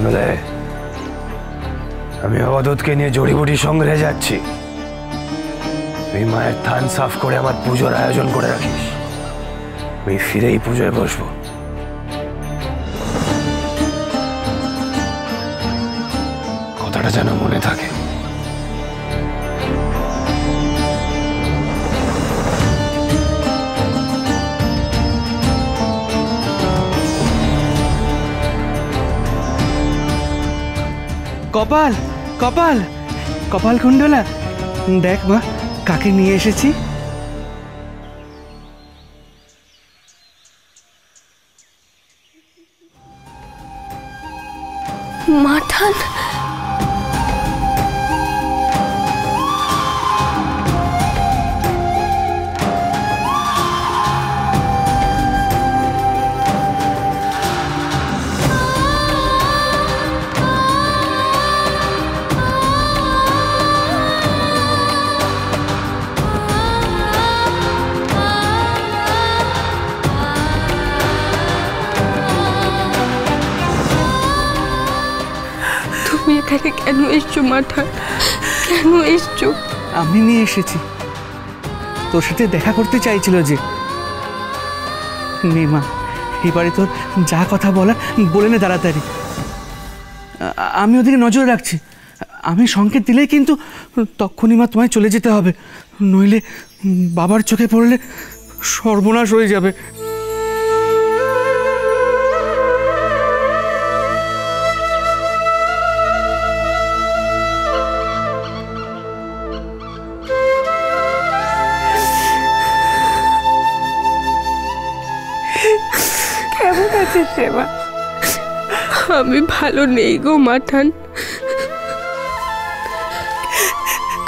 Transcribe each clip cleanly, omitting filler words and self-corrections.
শুনলে? আমি অবধূতকে নিয়ে জড়িবুটি সংগ্রহে যাচ্ছি। তুই মায়ের থান সাফ করে আমার পুজোর আয়োজন করে রাখিস। আমি ফিরেই পুজোয় বসবো। কথাটা যেন মনে থাকে। কপাল কপাল কপাল কুণ্ডলা, দেখ মা কাকে নিয়ে এসেছি। মাঠান, তুমি এখানে কেন এসছো মাঠান? কেন এসছো? আমি নিয়ে এসেছি, তোর সাথে দেখা করতে চাইছিল যে। নে মা, এবারে তোর যা কথা বলার বলে নে তাড়াতাড়ি। আমি ওদিকে নজর রাখছি। আমি সংকেত দিলেই কিন্তু তখনই মা তোমায় চলে যেতে হবে, নইলে বাবার চোখে পড়লে সর্বনাশ হয়ে যাবে। কেমন আছিস সেবা? আমি ভালো নেই গো মাঠান।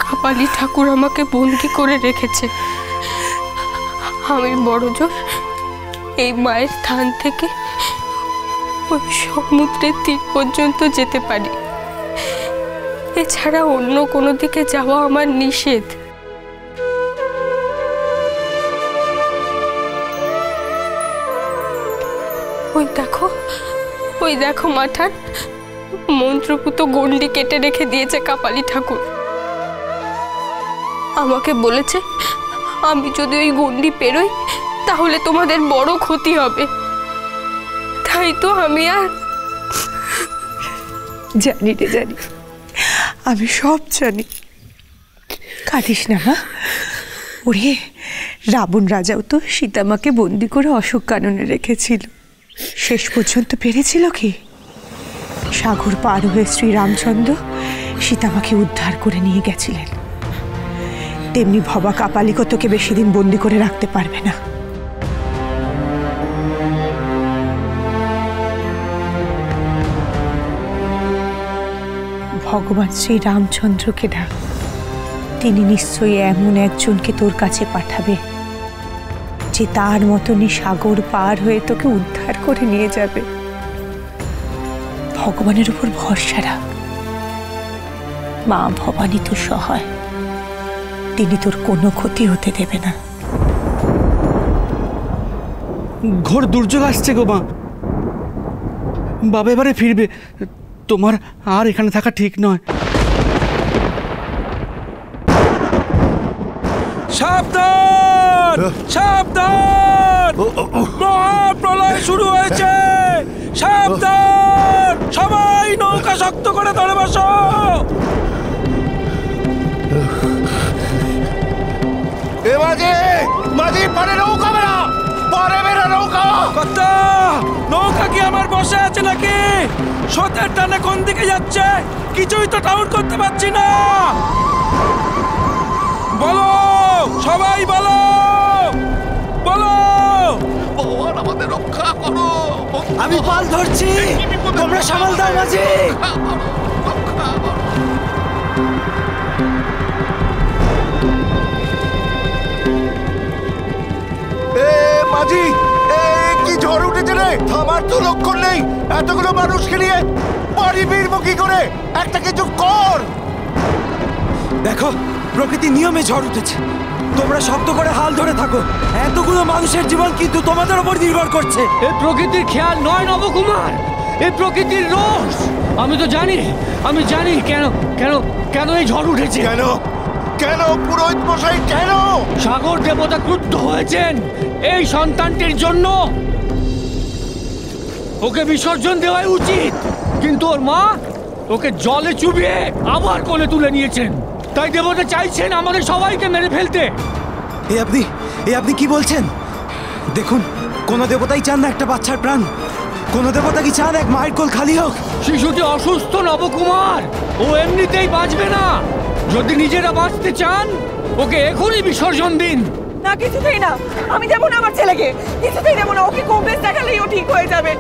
কাপালি ঠাকুর আমাকে বন্দি করে রেখেছে। আমি বড়জোর এই মায়ের স্থান থেকে ওই সমুদ্রের তীর পর্যন্ত যেতে পারি, এছাড়া অন্য কোনো দিকে যাওয়া আমার নিষেধ। ওই দেখো মাঠান, মন্ত্রপুত গন্ডি কেটে রেখে দিয়েছে কাপালি ঠাকুর। আমাকে বলেছে আমি যদি ওই গন্ডি পেরোই তাহলে তোমাদের বড় ক্ষতি হবে। তাই তো আমি আর জানি রে, জানি, আমি সব জানি। কাঁদিস না মা। ওরে, রাবণ রাজাও তো সীতামাকে বন্দি করে অশোক কাননে রেখেছিল। শেষ পর্যন্ত পেরেছিল কি? সাগর পার হয়ে শ্রীরামচন্দ্র সীতামাকে উদ্ধার করে নিয়ে গেছিলেন। তেমনি ভবা কাপালিকও তোকে বেশি দিন বন্দি করে রাখতে পারবে না। ভগবান শ্রীরামচন্দ্রকে ডাক, তিনি নিশ্চয়ই এমন একজনকে তোর কাছে পাঠাবে যে তার মতনই সাগর পার হয়ে তোকে উদ্ধার করে নিয়ে যাবে। ভগবানের উপর ভরসা রাখ। মা ভবানী তোর সহায়, তিনি তোর কোনো ক্ষতি হতে দেবে না। ঘোর দুর্যোগ আসছে গো মা, বাবা এবারে ফিরবে। তোমার আর এখানে থাকা ঠিক নয়। সাবধান সাবধান, মহাপ্রলয় শুরু হয়েছে। সাবধান, সবাই নৌকা শক্ত করে ধরে বসো। মাঝি পারে নৌকা বেড়া, পারে বেড়া নৌকা। কর্তা, নৌকা কি আমার বসে আছে নাকি? স্রোতের টানে কোন দিকে যাচ্ছে কিছুই তো টাউন করতে পারছি না। বলো সবাই, বলো বলো। ভগবান আমাদের রক্ষা করো। আমি পাল ধরছি, তোমরা সামাল দাও মাঝি। মাঝি, কি ঝড় উঠেছে রে! থামার তো লক্ষণ নেই। এতগুলো মানুষকে নিয়ে বাড়ি ফিরবো কি করে? একটা কিছু কর। দেখো, প্রকৃতির নিয়মে ঝড় উঠেছে। তোমরা শক্ত করে হাল ধরে থাকো। এতগুলো মানুষের জীবন কিন্তু তোমাদের উপর নির্ভর করছে। এই প্রকৃতির খেয়াল নয় নবকুমার, এই প্রকৃতির রোষ। আমি তো জানি, আমি জানি কেন কেন কেন এই ঝড় উঠেছে। কেন কেন পুরোহিত মশাই কেন? সাগর দেবতা ক্রুদ্ধ হয়েছেন এই সন্তানটির জন্য। ওকে বিসর্জন দেওয়াই উচিত, কিন্তু ওর মা ওকে জলে চুবিয়ে আবার কোলে তুলে নিয়েছেন। তাই দেবতা চাইছেন আমাদের সবাইকে মেরে ফেলতে। এ আপনি কি বলছেন? দেখুন, কোন দেবতাই চান না একটা বাচ্চার প্রাণ। কোন দেবতা কি চান এক মায়ের কোল খালি হোক? শিশুটি অসুস্থ নবকুমার, ও এমনিতেই বাঁচবে না। যদি নিজেরা বাঁচতে চান ওকে এখনই বিসর্জন দিন। না, কিছুতেই না, আমি দেবো না আমার ছেলেকে, কিছুতেই দেবো না। ওকে কংগ্রেস দেখালেই ও ঠিক হয়ে যাবে।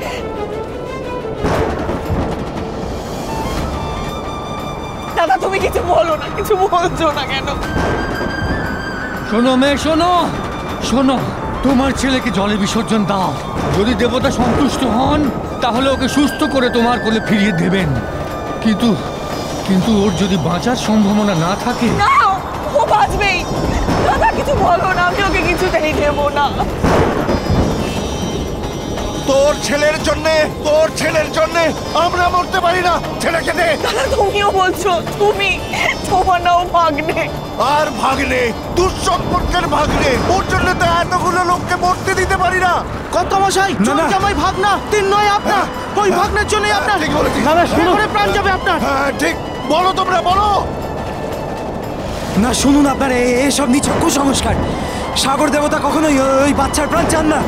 দাদা তুমি কিছু বলো না, কিছু বলছো না কেন? শোনো মেয়ে, শোনো শোনো, তোমার ছেলেকে জলে বিসর্জন দাও। যদি দেবতা সন্তুষ্ট হন তাহলে ওকে সুস্থ করে তোমার কোলে ফিরিয়ে দেবেন। কিন্তু কিন্তু ওর যদি বাঁচার সম্ভাবনা না থাকে। না, ও বাঁচবেই। দাদা কিছু বলো না, আমি ওকে কিছুতেই দেবো না। তোর ছেলের জন্যে আমরা মরতে পারি না। ছেলেকে দে। দাদা তুমিও বলছো, তোমার নাও ভাগ্নে। আর ভাগ্নে, দুঃসম্পর্কের ভাগ্নে। ওর জন্য তো এতগুলো লোককে মরতে দিতে পারি না। কত মশাই, জামাই ভাগনা তিন নয় আপনার। ওই ভাগনার জন্যই আপনার। ঠিক বলেছিস। প্রাণ যাবে আপনার। হ্যাঁ ঠিক, বলো তোমরা বলো। না শুনুন, আপনার এসব নিছক কুসংস্কার। সাগর দেবতা কখনোই ওই বাচ্চার প্রাণ চান না।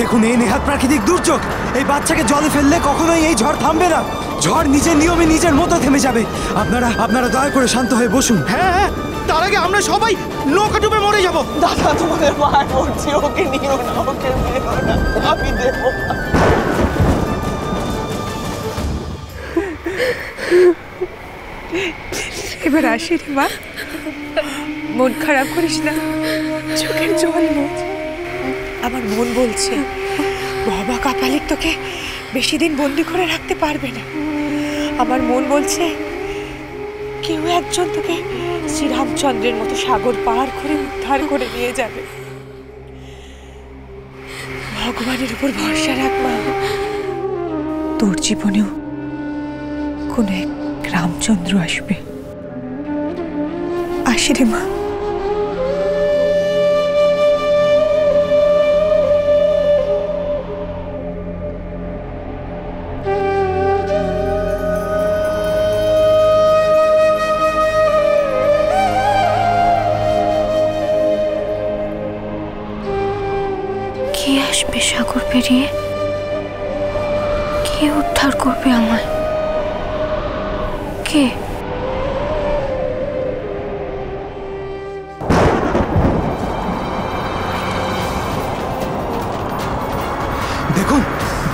দেখুন, এই নেহাত প্রাকৃতিক দুর্যোগ। এই বাচ্চাকে জলে ফেললে কখনোই এই ঝড় থামবে না। ঝড় নিজের নিয়মে নিজের মতো থেমে যাবে। আপনারা দয়া করে শান্ত হয়ে বসুন। হ্যাঁ, তার আগে আমরা সবাই নৌকা ডুবে মরে যাব। দাদা তোমাদের মায়ের বলছি, ওকে নিও না, ওকে নিও না, আমি দেবো না। এবার আসি রে মা, মন খারাপ করিস না, চোখের জল মোছ। আমার মন বলছে বাবা কাপালিক তোকে বেশি দিন বন্দি করে রাখতে পারবে না। আমার মন বলছে কেউ একজন তোকে শ্রীরামচন্দ্রের মতো সাগর পার করে উদ্ধার করে নিয়ে যাবে। ভগবানের উপর ভরসা রাখ মা, তোর জীবনেও কোন এক রামচন্দ্র আসবে। আসি রে মা। কে আসবে সাগর পেরিয়ে? কে উদ্ধার করবে আমায়? কে?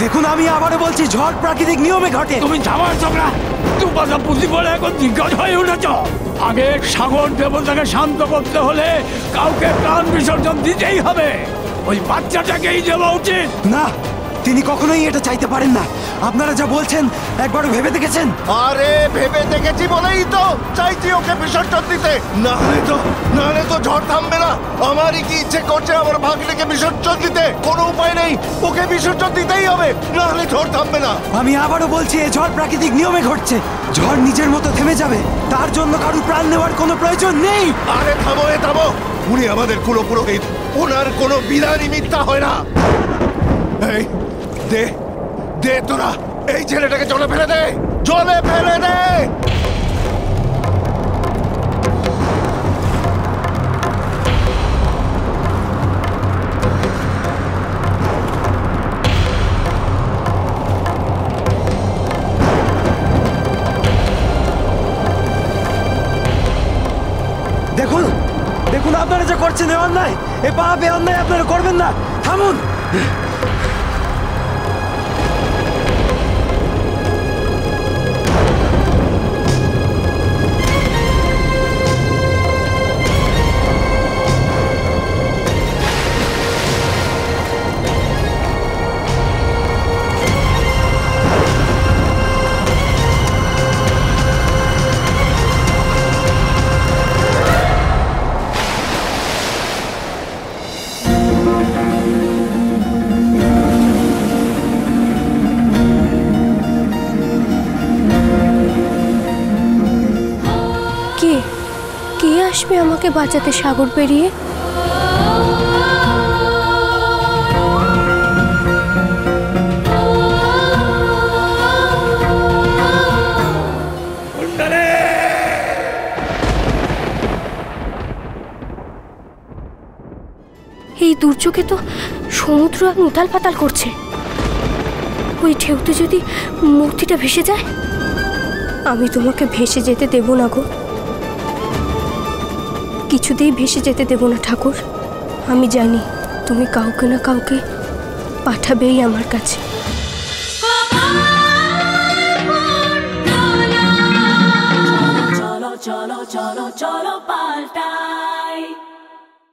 দেখুন, আমি আবারও বলছি, ঝড় প্রাকৃতিক নিয়মে ঘটে। তুমি যাওয়ার ঝগড়া তোমাকে বুঝি বলে এখন দিগ্গজ হয়ে উঠেছ। আগে সাগর দেবতাকে শান্ত করতে হলে কাউকে প্রাণ বিসর্জন দিতেই হবে। ওই বাচ্চাটাকেই দেওয়া উচিত। না, তিনি কখনোই এটা চাইতে পারেন না। আপনারা যা বলছেন একবারও ভেবে দেখেছেন? আরে ভেবে দেখেছি বলেই তো চাইছি ওকে বিসর্জন দিতে। নাহলে তো ঝড় থামবে না। আমারই কি ইচ্ছে করছে আমার ভাগ্নেকে বিসর্জন দিতে। কোনো উপায় নেই, ওকে বিসর্জন দিতেই হবে, নাহলে ঝড় থামবে না। আমি আবারও বলছি, এই ঝড় প্রাকৃতিক নিয়মে ঘটছে। ঝড় নিজের মতো থেমে যাবে, তার জন্য কারো প্রাণ নেওয়ার কোনো প্রয়োজন নেই। আরে থামো, উনি আমাদের কুলপুরোহিত, ওনার কোনো বিধানই মিথ্যা হয় না। এই দে তোরা এই ছেলেটাকে জলে ফেলে দে। দেখুন, আপনারা যা করছেন এ অন্যায়। এ পাপ, এ অন্যায় আপনারা করবেন না। থামুন। আসবে আমাকে বাঁচাতে সাগর পেরিয়ে? এই দুর্যোগে তো সমুদ্র এখন উতাল পাতাল করছে। ওই ঢেউতে যদি মূর্তিটা ভেসে যায়, আমি তোমাকে ভেসে যেতে দেব না গো, কিছুতেই ভেসে যেতে দেব না ঠাকুর। আমি জানি তুমি কাউকে না কাউকে পাঠাবেই আমার কাছে। চলো চলো চলো চলো পাল্টাই।